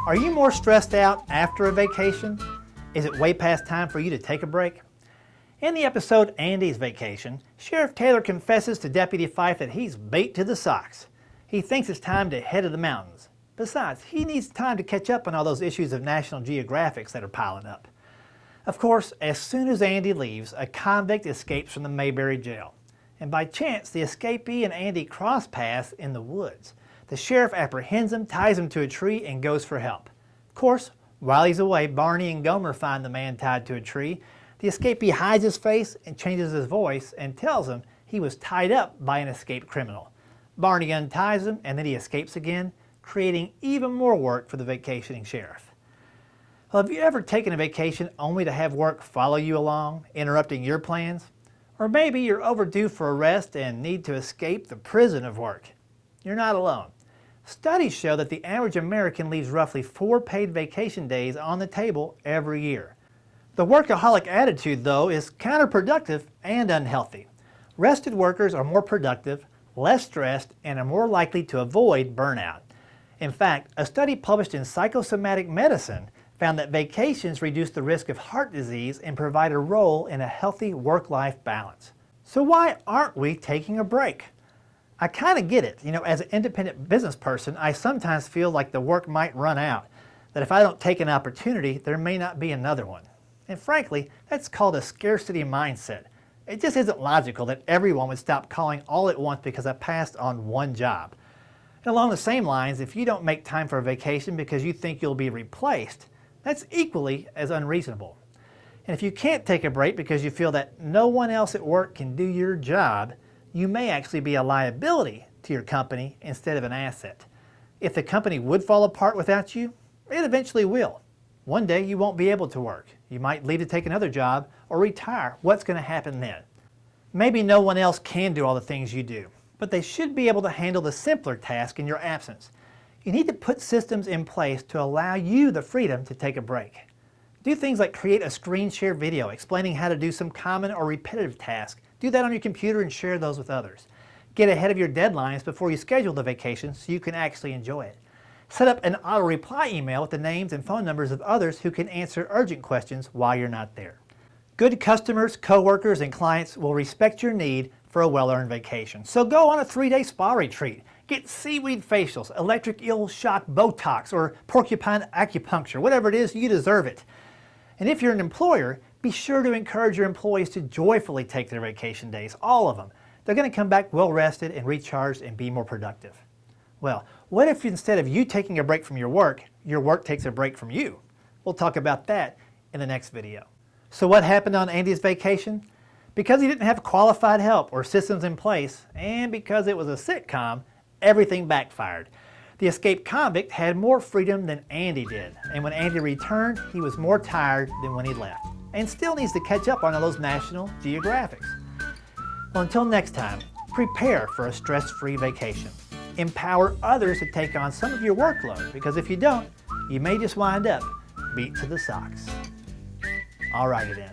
Are you more stressed out after a vacation? Is it way past time for you to take a break? In the episode Andy's Vacation, Sheriff Taylor confesses to Deputy Fife that he's beat to the socks. He thinks it's time to head to the mountains. Besides, he needs time to catch up on all those issues of National Geographics that are piling up. Of course, as soon as Andy leaves, a convict escapes from the Mayberry jail. And by chance, the escapee and Andy cross paths in the woods. The sheriff apprehends him, ties him to a tree, and goes for help. Of course, while he's away, Barney and Gomer find the man tied to a tree. The escapee hides his face and changes his voice and tells him he was tied up by an escaped criminal. Barney unties him and then he escapes again, creating even more work for the vacationing sheriff. Well, have you ever taken a vacation only to have work follow you along, interrupting your plans? Or maybe you're overdue for a rest and need to escape the prison of work. You're not alone. Studies show that the average American leaves roughly 4 paid vacation days on the table every year. The workaholic attitude, though, is counterproductive and unhealthy. Rested workers are more productive, less stressed, and are more likely to avoid burnout. In fact, a study published in Psychosomatic Medicine found that vacations reduce the risk of heart disease and provide a role in a healthy work-life balance. So why aren't we taking a break? I kind of get it. As an independent business person, I sometimes feel like the work might run out, that if I don't take an opportunity, there may not be another one. And frankly, that's called a scarcity mindset. It just isn't logical that everyone would stop calling all at once because I passed on one job. And along the same lines, if you don't make time for a vacation because you think you'll be replaced, that's equally as unreasonable. And if you can't take a break because you feel that no one else at work can do your job, you may actually be a liability to your company instead of an asset. If the company would fall apart without you, it eventually will. One day you won't be able to work. You might leave to take another job or retire. What's going to happen then? Maybe no one else can do all the things you do, but they should be able to handle the simpler task in your absence. You need to put systems in place to allow you the freedom to take a break. Do things like create a screen share video explaining how to do some common or repetitive task. Do that on your computer and share those with others. Get ahead of your deadlines before you schedule the vacation so you can actually enjoy it. Set up an auto-reply email with the names and phone numbers of others who can answer urgent questions while you're not there. Good customers, coworkers, and clients will respect your need for a well-earned vacation. So go on a 3-day spa retreat. Get seaweed facials, electric eel shock Botox, or porcupine acupuncture. Whatever it is, you deserve it. And if you're an employer, be sure to encourage your employees to joyfully take their vacation days, all of them. They're going to come back well-rested and recharged and be more productive. Well, what if instead of you taking a break from your work takes a break from you? We'll talk about that in the next video. So what happened on Andy's vacation? Because he didn't have qualified help or systems in place, and because it was a sitcom, everything backfired. The escaped convict had more freedom than Andy did, and when Andy returned, he was more tired than when he left, and still needs to catch up on all those National Geographics. Well, until next time, prepare for a stress-free vacation. Empower others to take on some of your workload, because if you don't, you may just wind up beat to the socks. Alrighty then.